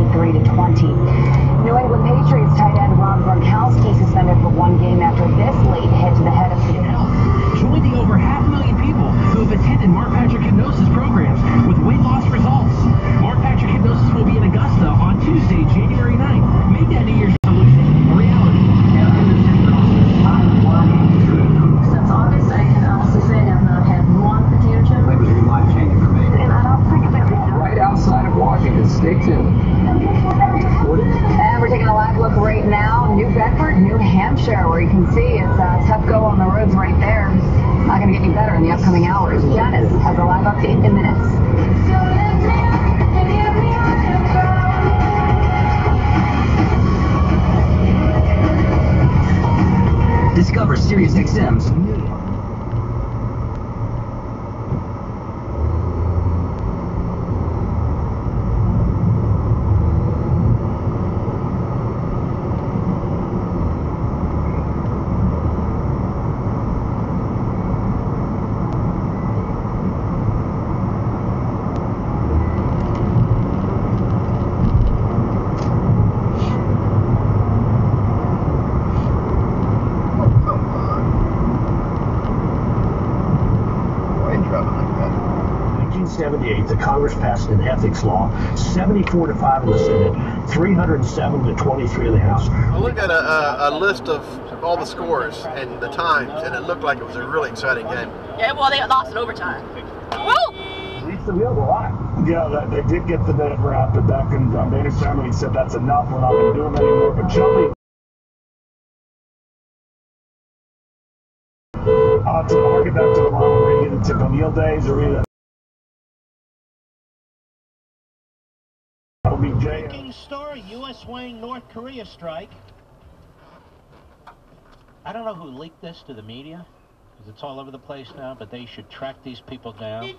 23-20. New England Patriots tight end Rob Gronkowski suspended for one game after this late hit to the head of the health. Join the over 500,000 people who have attended Mark Patrick hypnosis programs with weight loss results. Mark Patrick hypnosis will be in Augusta on Tuesday, January 9th. Make that New Year's resolution a reality. Since August, I can honestly say I have not had one potato chip. It was life-changing for me. And I don't think it's right outside of Washington. Stay tuned. And we're taking a live look right now. New Bedford, New Hampshire, where you can see it's a tough go on the roads right there. It's not going to get any better in the upcoming hours. Janice has a live update in minutes. Discover SiriusXM's new. The Congress passed an ethics law, 74-5 in the Senate, 307-23 in the House. I looked at a list of all the scores and the times, and it looked like it was a really exciting game. Yeah, well, they lost in overtime. Woo! At least the wheels a lot. Yeah, they did get the net wrap, but back in BenSound, he said that's enough. We're not going to do them anymore. But Chumley, to harken back to the Ronald Reagan, Tip O'Neill days, or either. Breaking story, U.S. weighing North Korea strike. I don't know who leaked this to the media, because it's all over the place now, but they should track these people down.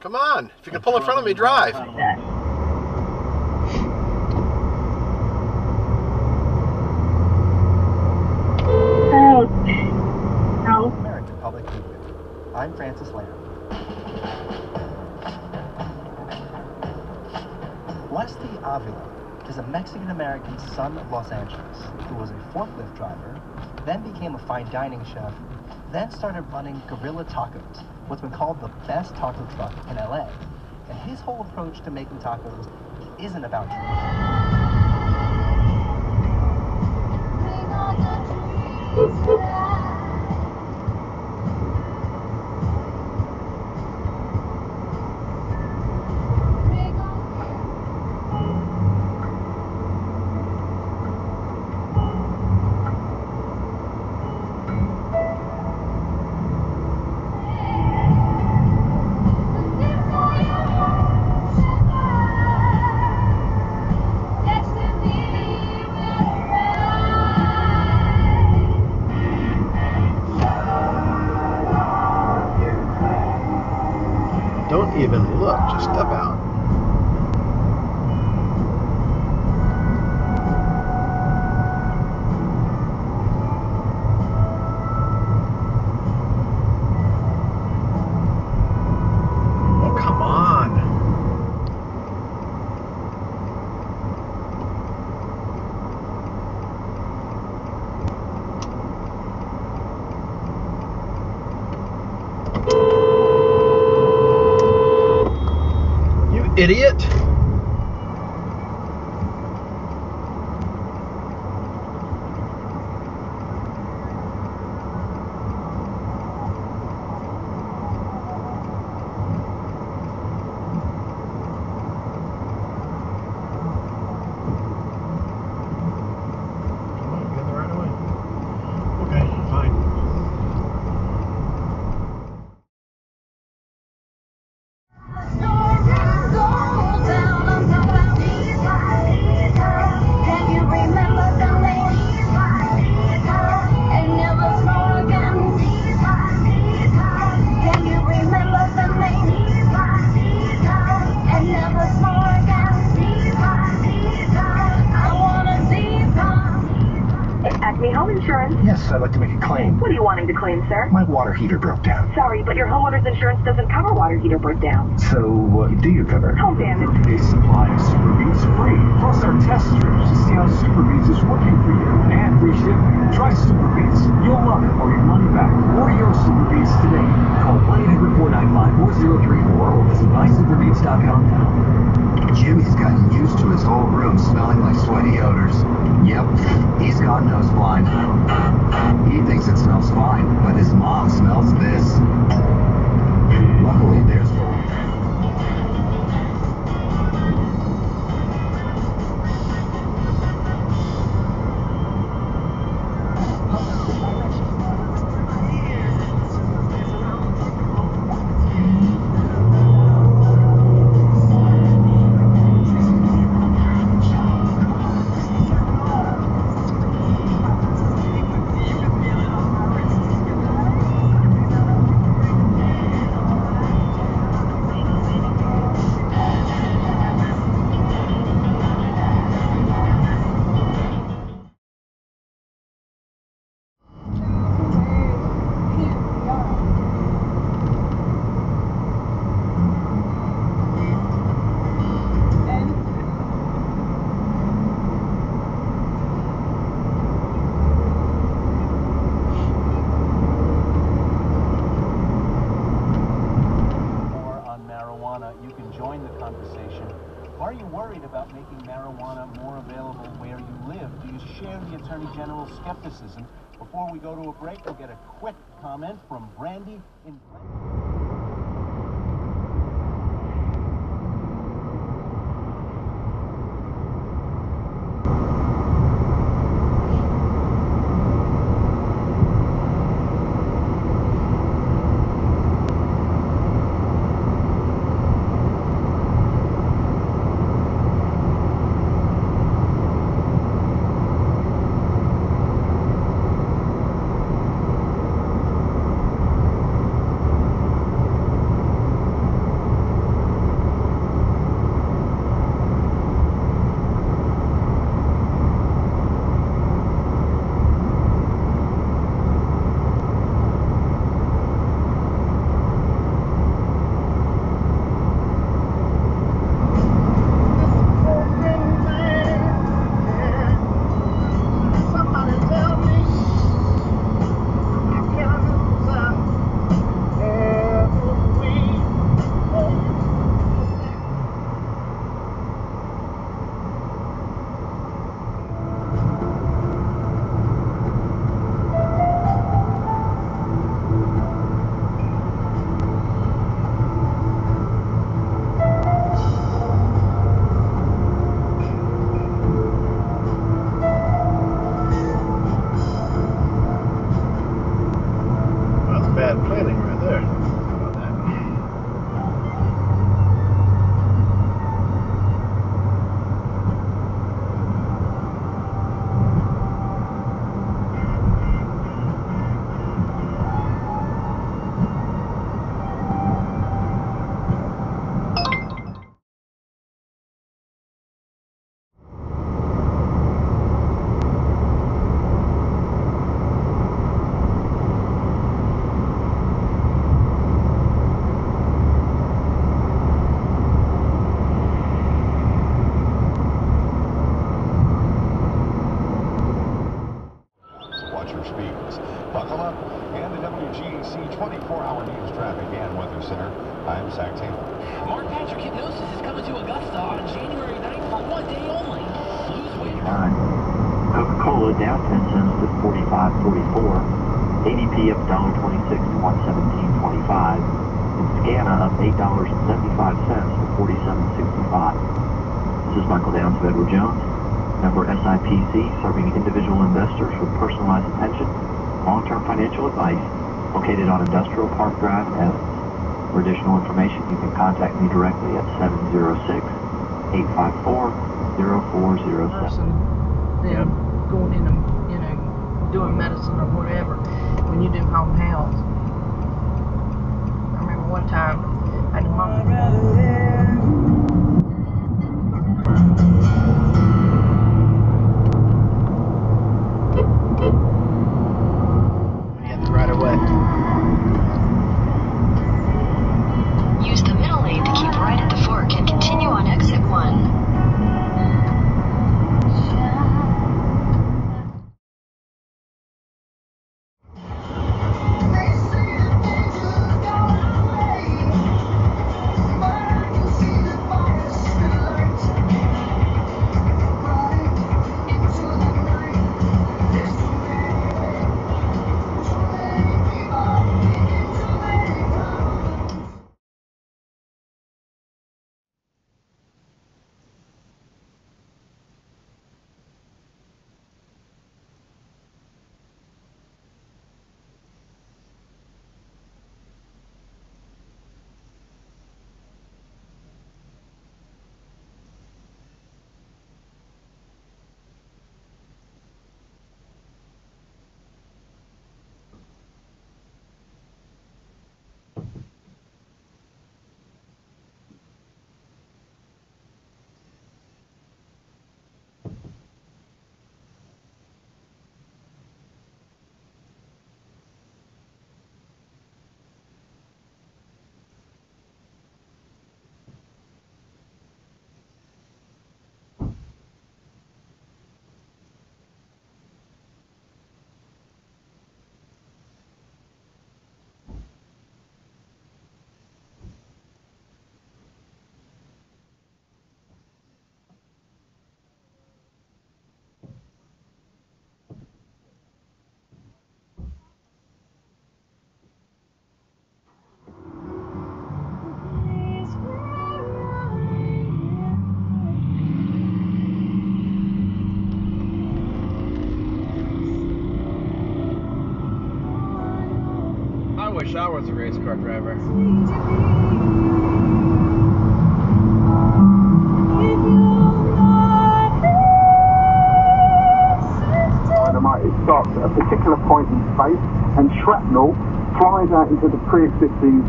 Come on, if you can pull in front of me, drive. American Public Media. I'm Francis Lamb. Leslie Avila is a Mexican-American son of Los Angeles who was a forklift driver, then became a fine dining chef, then started running Guerrilla Tacos, what's been called the best taco truck in LA. And his whole approach to making tacos isn't about Don't even look, just step out. Oh, come on. Idiot. Home insurance? Yes, I'd like to make a claim. What are you wanting to claim, sir? My water heater broke down. Sorry, but your homeowner's insurance doesn't cover water heater breakdown. So, what do you cover? Home damage. A supply of Super Beats free. test strips to see how Super Beats is working for you. And free shipping. Try Super Beats. You'll love it or your money back. Order your Super Beats today. Call 1-800-495-4034 or visit buysuperbeats.com now. Jimmy's gotten used to his whole room smelling like sweaty odors. Yep, he's got nose blind. He thinks it smells fine, but his mom smells this. Luckily, there's you can join the conversation. Are you worried about making marijuana more available where you live? Do you share the Attorney General's skepticism? Before we go to a break, we'll get a quick comment from Brandy in... Bad planning right there. Buckle up, and the WGAC 24-hour news traffic and weather center. I'm Zach Taylor. Mark Patrick Hypnosis is coming to Augusta on January 9th for 1 day only. Lose weight. Coca-Cola down 10 cents to 45.44. ADP up $1.26 to 117.25. And Scana up $8.75 to 47.65. This is Michael Downs of Edward Jones. Member SIPC, serving individual investors with personalized attention, long-term financial advice, located on Industrial Park Drive, Evans. For additional information, you can contact me directly at 706-854-0407. Then going in and, doing medicine or whatever when you do home health. I remember one time I had a mom. Right away. Use the middle lane to keep right at the fork and continue on exit 1. wish I was a race car driver. It starts at a particular point in space, and shrapnel flies out into the pre-existing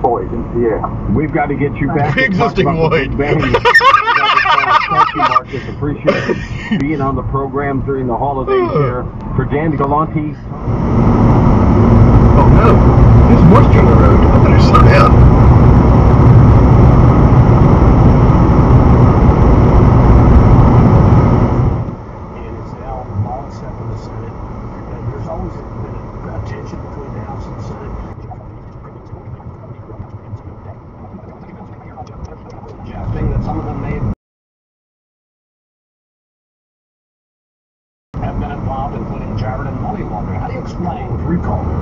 void, into the air. We've got to get you back. Pre-existing void. Thank you, Marcus. Appreciate being on the program during the holidays here. For Dan Galante. Oh no, there's moisture on the road. I better slow down.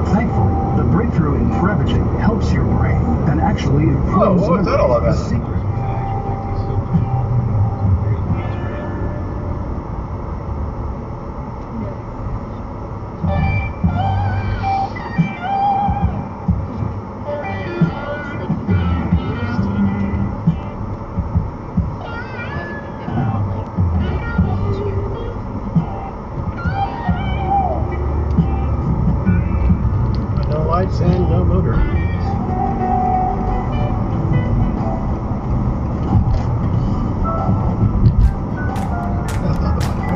Thankfully, the breakthrough in prevention helps your brain and actually improves what was that all about? The secret. Lights and no motor. That's not the money.